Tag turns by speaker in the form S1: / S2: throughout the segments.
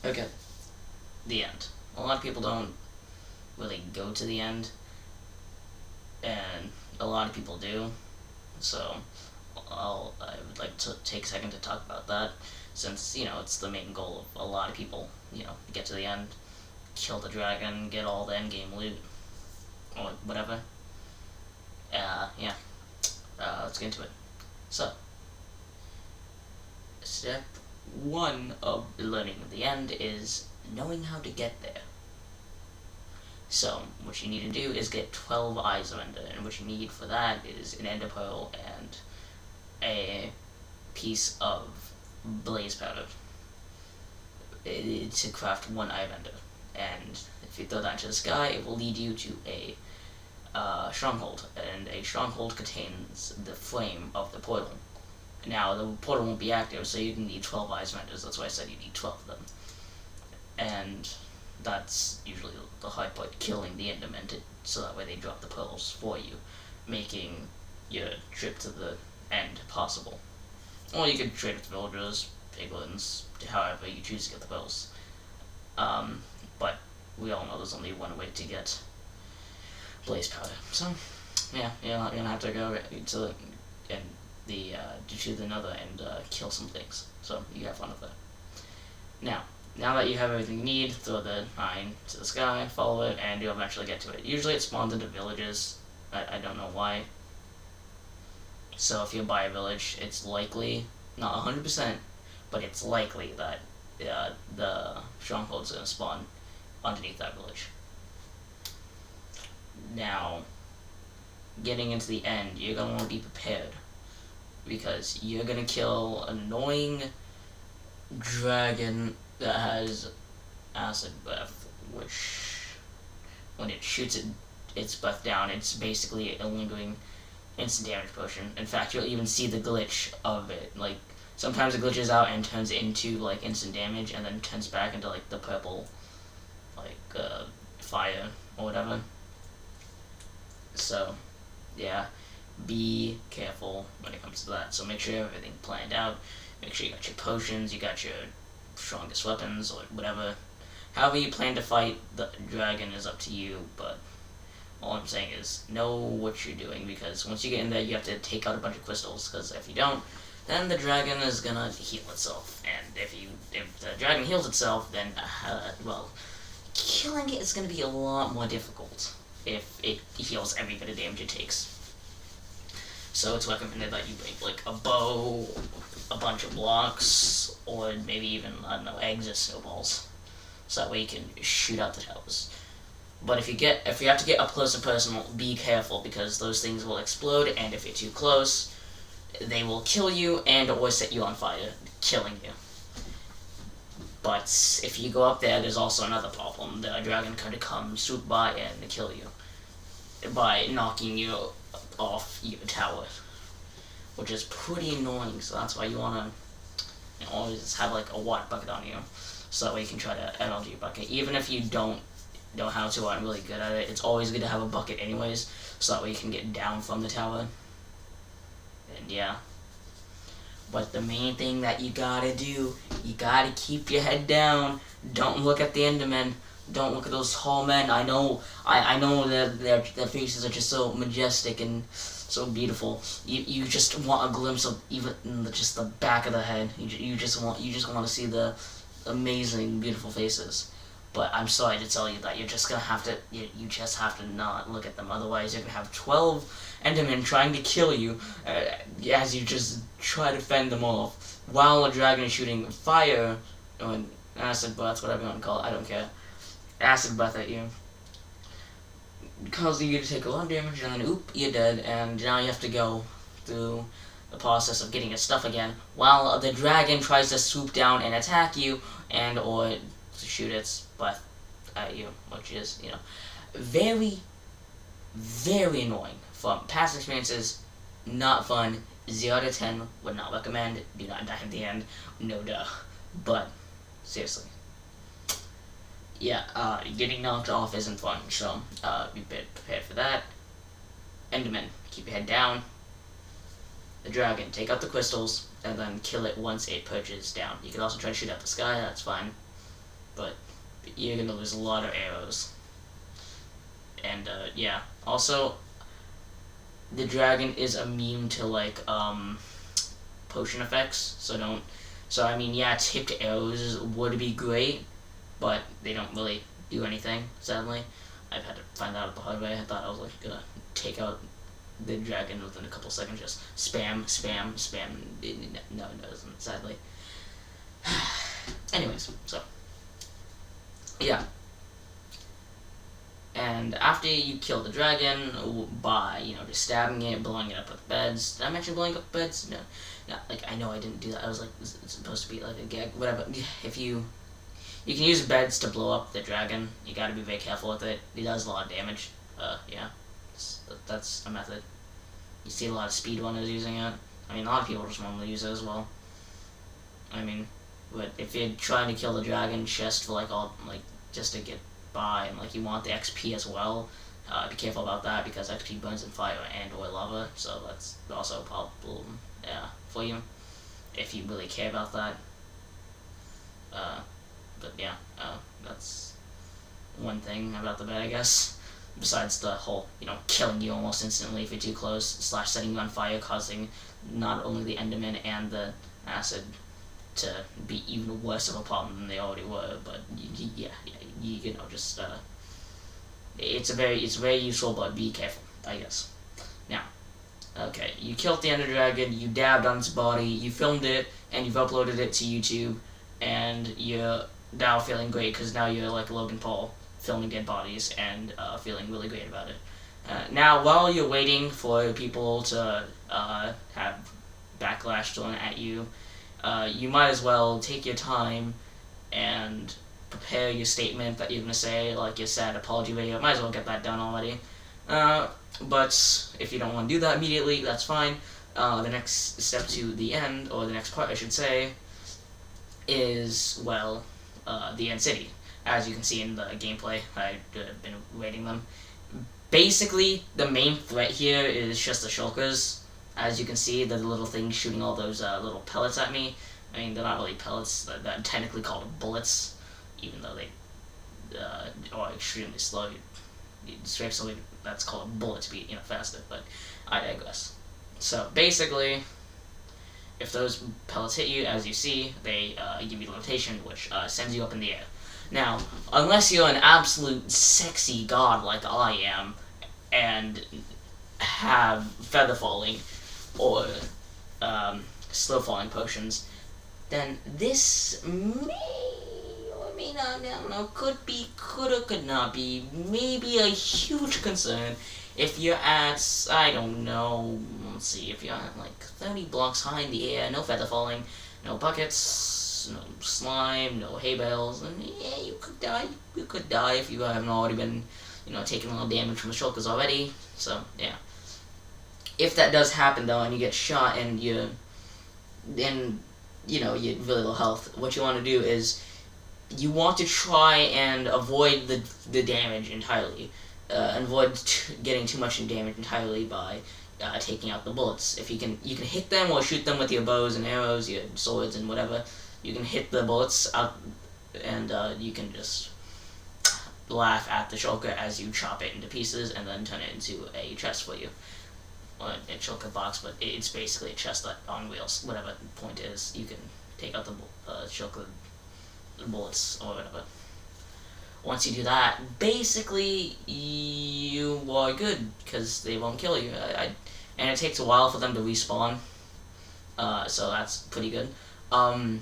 S1: Okay, the end. A lot of people don't really go to the end, and a lot of people do. So I would like to take a second to talk about that, since it's the main goal of a lot of people. Get to the end, kill the dragon, get all the end game loot, or whatever. Yeah. Let's get into it. So, step one of learning the end is knowing how to get there. So, what you need to do is get 12 Eyes of Ender, and what you need for that is an Ender Pearl and a piece of Blaze Powder to craft one Eye of Ender. And if you throw that into the sky, it will lead you to a stronghold, and a stronghold contains the flame of the portal. Now, the portal won't be active, so you need 12 Eyes of Enders. That's why I said you need 12 of them. And that's usually the hard part, killing the Endermen, so that way they drop the pearls for you, making your trip to the end possible. Or you could trade with villagers, piglins, however you choose to get the pearls. But we all know there's only one way to get Blaze Powder. So, yeah, you're gonna have to go to the Nether and kill some things. So you have fun with that. Now that you have everything you need, throw the mine to the sky, follow it, and you'll eventually get to it. Usually it spawns into villages. I don't know why. So if you buy a village, it's likely, not 100%, but it's likely that the stronghold's going to spawn underneath that village. Now, getting into the end, you're going to want to be prepared, because you're going to kill an annoying dragon that has acid breath, which when it shoots its breath down, it's basically a lingering instant damage potion. In fact, you'll even see the glitch of it. Like, sometimes it glitches out and turns into like instant damage, and then turns back into like the purple, like fire or whatever. So, yeah, be careful when it comes to that. So make sure you have everything planned out. Make sure you got your potions, you got your strongest weapons, or whatever. However you plan to fight the dragon is up to you, but all I'm saying is know what you're doing, because once you get in there, you have to take out a bunch of crystals, because if you don't, then the dragon is gonna heal itself. And if the dragon heals itself, then, well, killing it is gonna be a lot more difficult if it heals every bit of damage it takes. So it's recommended that you make like a bow, a bunch of blocks, or maybe even, I don't know, eggs or snowballs. So that way you can shoot out the towers. But if you have to get up close and personal, be careful, because those things will explode, and if you're too close, they will kill you and or set you on fire, killing you. But if you go up there's also another problem. The dragon could come, swoop by, and kill you by knocking you off your tower, which is pretty annoying. So that's why you want to always have like a water bucket on you, so that way you can try to energy bucket. Even if you don't know how to or aren't really good at it, it's always good to have a bucket anyways, so that way you can get down from the tower. And yeah. But the main thing that you gotta do, you gotta keep your head down. Don't look at the Endermen. Don't look at those tall men. I know that their faces are just so majestic and so beautiful. You just want a glimpse of even just the back of the head. You just want to see the amazing, beautiful faces. But I'm sorry to tell you that you're just gonna have to you just have to not look at them. Otherwise, you're gonna have 12 Endermen trying to kill you as you just try to fend them off, while a dragon is shooting fire or acid breath, whatever you want to call it. I don't care. Acid breath at you, causing you to take a lot of damage, and then oop, you're dead, and now you have to go through the process of getting your stuff again, while the dragon tries to swoop down and attack you, and or to shoot its breath at you, which is, very, very annoying. From past experiences, not fun. 0 to 10, would not recommend. Do not die at the end. No duh. But, seriously. Yeah, getting knocked off isn't fun, so be prepared for that. Enderman, keep your head down. The dragon, take out the crystals, and then kill it once it perches down. You can also try to shoot out the sky, that's fine. but you're gonna lose a lot of arrows. And yeah, also the dragon is immune to like potion effects, so don't. So I mean, yeah, tipped arrows would be great, but they don't really do anything. Sadly, I've had to find out the hard way. I thought I was like gonna take out the dragon within a couple seconds, just spam, spam, spam. No, it doesn't. Sadly. Anyways, so yeah. And after you kill the dragon by, just stabbing it, blowing it up with beds. Did I mention blowing up beds? No. No, like, I know I didn't do that. I was like, it's supposed to be like a gag, whatever. If you can use beds to blow up the dragon. You gotta be very careful with it. It does a lot of damage. Yeah. That's a method. You see a lot of speedrunners using it. I mean, a lot of people just normally use it as well. I mean, but if you're trying to kill the dragon just for just to get by, and like you want the XP as well, be careful about that because XP burns in fire and or lava, so that's also a problem, for you if you really care about that. But yeah, that's one thing about the bed, I guess. Besides the whole, killing you almost instantly if you're too close, / setting you on fire, causing not only the Enderman and the acid to be even worse of a problem than they already were, but just it's very useful, but be careful, I guess. Now, okay, you killed the Ender Dragon, you dabbed on its body, you filmed it, and you've uploaded it to YouTube, and you're now feeling great because now you're like Logan Paul, filming dead bodies and feeling really great about it. Now, while you're waiting for people to have backlash thrown at you, you might as well take your time and prepare your statement that you're going to say, like your sad apology video. Might as well get that done already. But if you don't want to do that immediately, that's fine. The next step to the end, or the next part I should say, is, well, the end city. As you can see in the gameplay, I've been rating them. Basically, the main threat here is just the shulkers. As you can see, the little things shooting all those little pellets at me. I mean, they're not really pellets, they're technically called bullets, even though they are extremely slow. Seriously, that's called a bullet speed, faster, but I digress. So, basically, if those pellets hit you, as you see, they give you levitation, which sends you up in the air. Now, unless you're an absolute sexy god like I am, and have feather falling, or slow falling potions, then this may or may not, could be, could or could not be, maybe a huge concern if you're at, I don't know, let's see, if you're at like 30 blocks high in the air, no feather falling, no buckets, no slime, no hay bales, and yeah, you could die. You could die if you haven't already been, taking a little damage from the shulkers already, so, yeah. If that does happen, though, and you get shot and you have really low health, what you want to do is you want to try and avoid the damage entirely. Avoid getting too much damage entirely by taking out the bullets. If you can hit them or shoot them with your bows and arrows, your swords and whatever. You can hit the bullets out, and you can just laugh at the shulker as you chop it into pieces and then turn it into a chest for you. Well, a shulker box, but it's basically a chest on wheels. Whatever the point is, you can take out the shulker bullets or whatever. Once you do that, basically you are good because they won't kill you. And it takes a while for them to respawn, so that's pretty good. Also,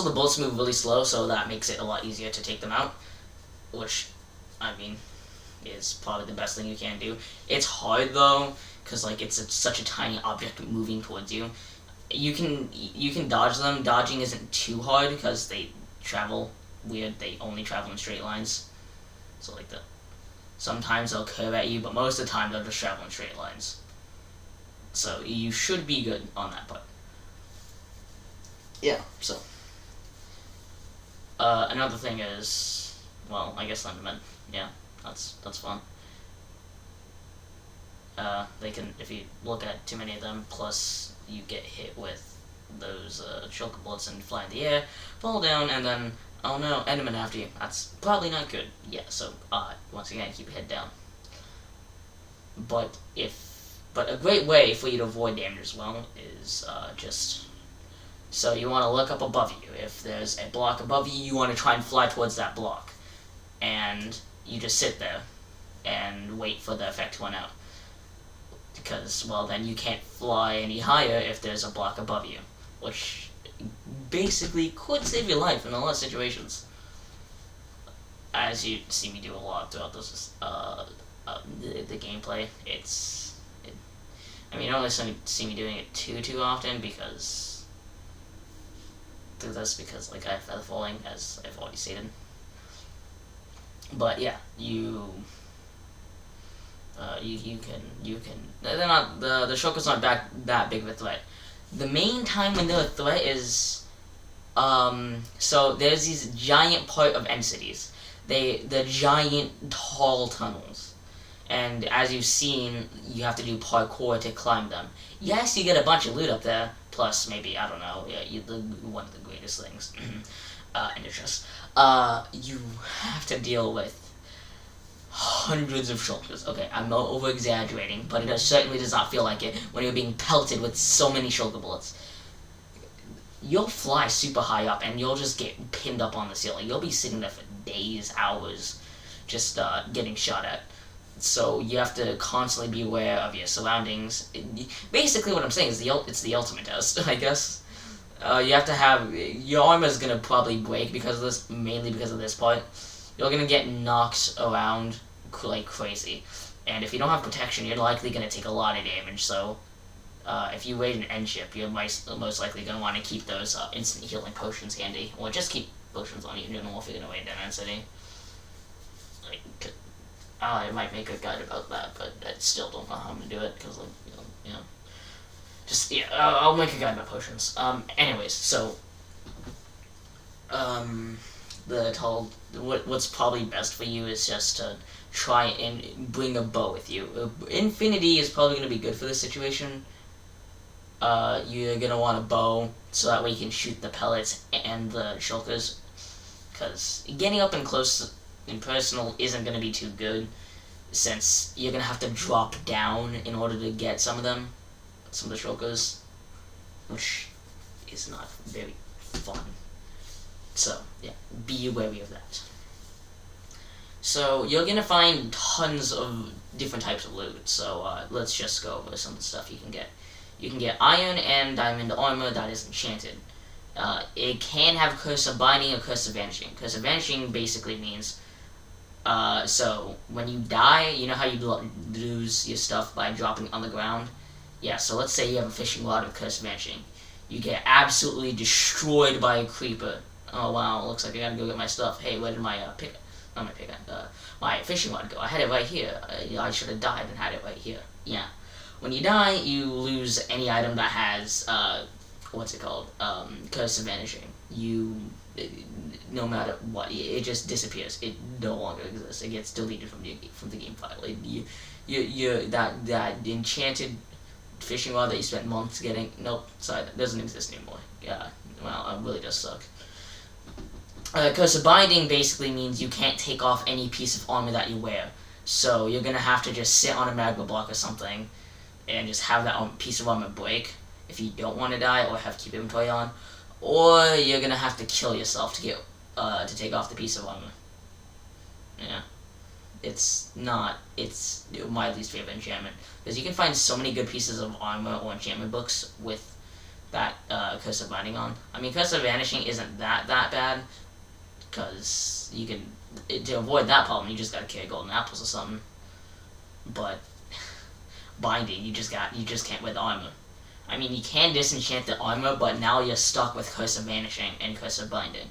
S1: the bullets move really slow, so that makes it a lot easier to take them out, which, I mean, is probably the best thing you can do. It's hard though, because it's such a tiny object moving towards you. You can dodge them. Dodging isn't too hard because they travel weird. They only travel in straight lines. So sometimes they'll curve at you, but most of the time they'll just travel in straight lines. So you should be good on that part. Yeah. So another thing is, well, I guess Enderman. Yeah. That's fun. They can, if you look at too many of them, plus you get hit with those shulker bullets and fly in the air, fall down, and then Oh no, Enderman after you. That's probably not good. Yeah, so, once again, keep your head down. But a great way for you to avoid damage as well is, just... So you want to look up above you. If there's a block above you, you want to try and fly towards that block. And you just sit there and wait for the effect to run out. Because, well, then you can't fly any higher if there's a block above you. Which basically could save your life in a lot of situations. As you see me do a lot throughout this, the gameplay. I mean, you don't really see me doing it too often because like I have feather falling, as I've already stated. But yeah, you can. They're not the shulkers aren't that big of a threat. The main time when they're a threat is so there's these giant part of end cities. The giant tall tunnels. And as you've seen, you have to do parkour to climb them. Yes, you get a bunch of loot up there, plus maybe, I don't know, one of the greatest things, Ender chest. You have to deal with hundreds of shulkers. Okay, I'm not over-exaggerating, but it certainly does not feel like it when you're being pelted with so many shulker bullets. You'll fly super high up, and you'll just get pinned up on the ceiling. You'll be sitting there for days, hours, just getting shot at. So you have to constantly be aware of your surroundings. Basically, what I'm saying is it's the ultimate test, I guess. You have to have your armor is gonna probably break because of this, mainly because of this part. You're gonna get knocked around like crazy, and if you don't have protection, you're likely gonna take a lot of damage. So, if you raid an end ship, you're most likely gonna want to keep those instant healing potions handy, or just keep potions on you in general if you're gonna raid an end city. Like, I might make a guide about that, but I still don't know how I'm gonna do it, because, like, just, yeah, I'll make a guide about potions. Anyways, so, what's probably best for you is just to try and bring a bow with you. Infinity is probably gonna be good for this situation. You're gonna want a bow, so that way you can shoot the pellets and the shulkers, because getting up and close and personal isn't going to be too good, since you're going to have to drop down in order to get some of the shulkers, which is not very fun. So, yeah, be wary of that. So, you're going to find tons of different types of loot, so let's just go over some of the stuff you can get. You can get iron and diamond armor that is enchanted. It can have Curse of Binding or Curse of Vanishing. Curse of Vanishing basically means so when you die, you know how you lose your stuff by dropping on the ground? Yeah, so let's say you have a fishing rod with Curse of Vanishing. You get absolutely destroyed by a creeper. Oh wow, looks like I gotta go get my stuff. Hey, where did my my fishing rod go? I had it right here. I should have died and had it right here. Yeah. When you die, you lose any item that has, what's it called? Curse of Vanishing. No matter what, it just disappears. It no longer exists. It gets deleted from the game file. That enchanted fishing rod that you spent months getting, nope, sorry, that doesn't exist anymore. Yeah, well, it really does suck. Curse of Binding basically means you can't take off any piece of armor that you wear. So you're gonna have to just sit on a magma block or something, and just have that piece of armor break if you don't want to die or have to keep inventory on. Or you're gonna have to kill yourself to get to take off the piece of armor. Yeah, it's my least favorite enchantment, because you can find so many good pieces of armor or enchantment books with that Curse of Binding on. I mean, Curse of Vanishing isn't that bad, because you can to avoid that problem you just gotta carry golden apples or something. But Binding, you just can't wear the armor. I mean, you can disenchant the armor, but now you're stuck with Curse of Vanishing and Curse of Binding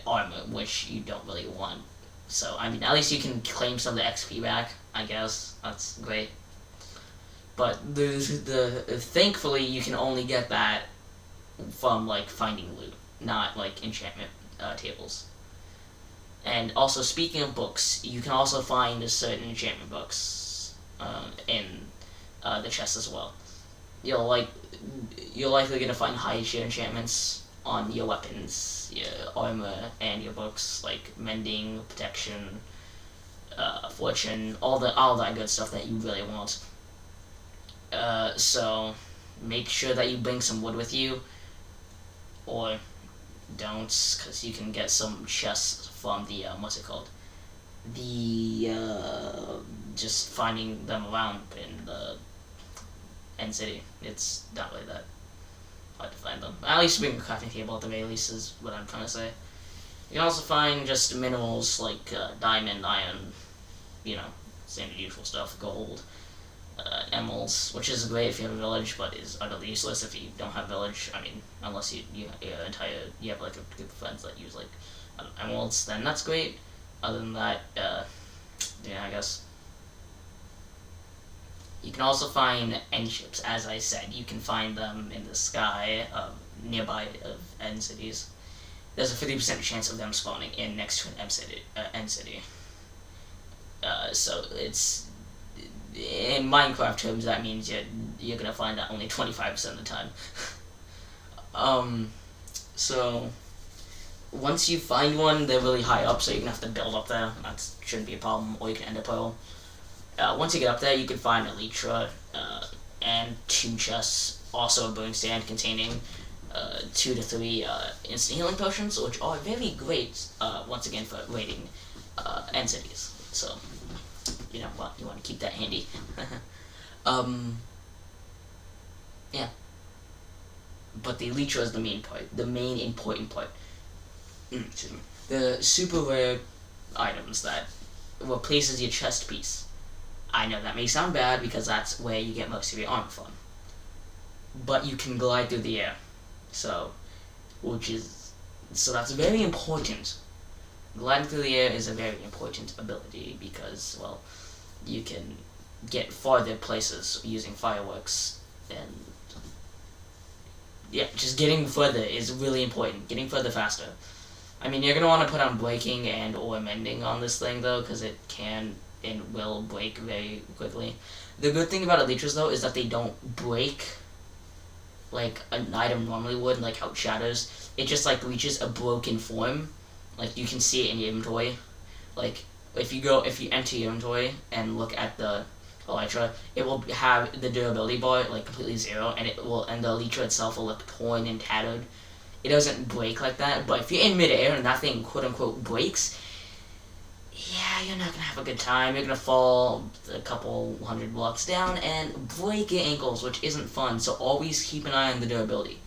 S1: armor, which you don't really want. So, I mean, at least you can claim some of the XP back, I guess. That's great. But thankfully, you can only get that from, like, finding loot, not, like, enchantment tables. And also, speaking of books, you can also find certain enchantment books in the chest as well. You're likely gonna find high tier enchantments on your weapons, your armor, and your books, like mending, protection, fortune, all that good stuff that you really want. So make sure that you bring some wood with you, or don't, because you can get some chests from the what's it called? The just finding them around in the end city. It's not really that hard to find them. At least bring a crafting table at the very least is what I'm trying to say. You can also find just minerals like diamond, iron, you know, standard usual stuff, gold, emeralds, which is great if you have a village, but is utterly useless if you don't have a village. I mean, unless you have like a group of friends that use like emeralds, then that's great. Other than that, yeah, I guess. You can also find end ships, as I said. You can find them in the sky nearby end cities. There's a 50% chance of them spawning in next to an end city. So it's, in Minecraft terms, that means you're gonna find that only 25% of the time. So once you find one, they're really high up, so you're gonna have to build up there. That shouldn't be a problem, or you can end up pearl. Once you get up there, you can find a elytra and 2 chests, also a brewing stand containing 2 to 3 instant healing potions, which are very great, once again, for raiding end cities. So, you know what, you want to keep that handy. Yeah. But the elytra is the main part, the main important part. Excuse me. The super rare items that replaces your chest piece. I know that may sound bad because that's where you get most of your armor from. But you can glide through the air. So that's very important. Gliding through the air is a very important ability because, well, you can get farther places using fireworks, and yeah, just getting further is really important. Getting further faster. I mean, you're gonna want to put on breaking and or mending on this thing though, because it can and will break very quickly. The good thing about elytras though is that they don't break like an item normally would, like how it shatters. It just like reaches a broken form. Like you can see it in your inventory. Like if you enter your inventory and look at the elytra, it will have the durability bar like completely 0, and the elytra itself will look torn and tattered. It doesn't break like that, but if you're in midair and that thing quote unquote breaks, yeah, you're not gonna have a good time. You're gonna fall a couple 100 blocks down and break your ankles, which isn't fun, so always keep an eye on the durability.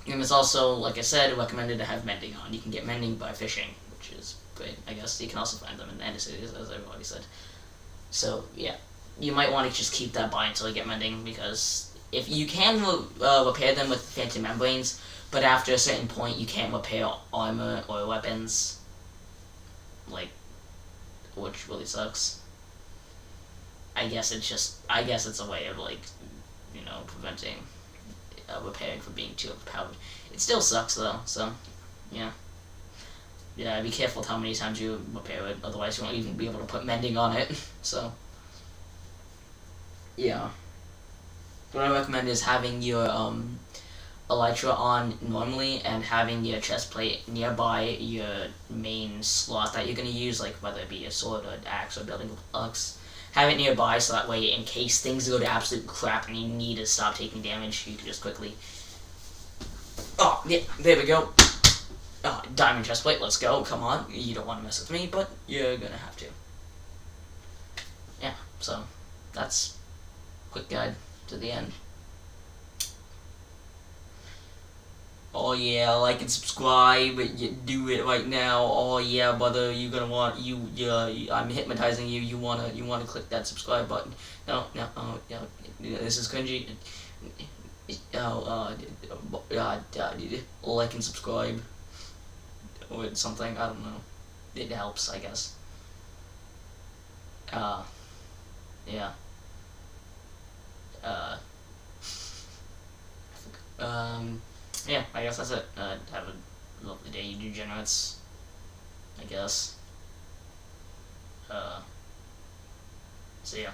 S1: And it's also, like I said, recommended to have mending on. You can get mending by fishing, which is great, I guess. You can also find them in the end cities, as I've already said. So, yeah. You might want to just keep that by until you get mending, because if you can repair them with phantom membranes, but after a certain point you can't repair armor or weapons, like, which really sucks. I guess it's a way of, like, you know, preventing repairing from being too overpowered. It still sucks though, so yeah. Yeah, be careful how many times you repair it, otherwise you won't even be able to put mending on it. So yeah. What I recommend is having your elytra on normally and having your chest plate nearby your main slot that you're gonna use, like whether it be a sword or an axe or building blocks. Have it nearby so that way in case things go to absolute crap and you need to stop taking damage, you can just quickly... Oh, yeah, there we go. Oh, diamond chestplate, let's go, come on. You don't want to mess with me, but you're gonna have to. Yeah, so that's a quick guide to the end. Oh yeah, like and subscribe. You do it right now. Oh yeah, brother, you're gonna want I'm hypnotizing you. You wanna click that subscribe button. No, this is cringy. Like and subscribe or something. I don't know. It helps, I guess. Yeah. Yeah, I guess that's it. Have a lovely day, you degenerates. I guess. See ya.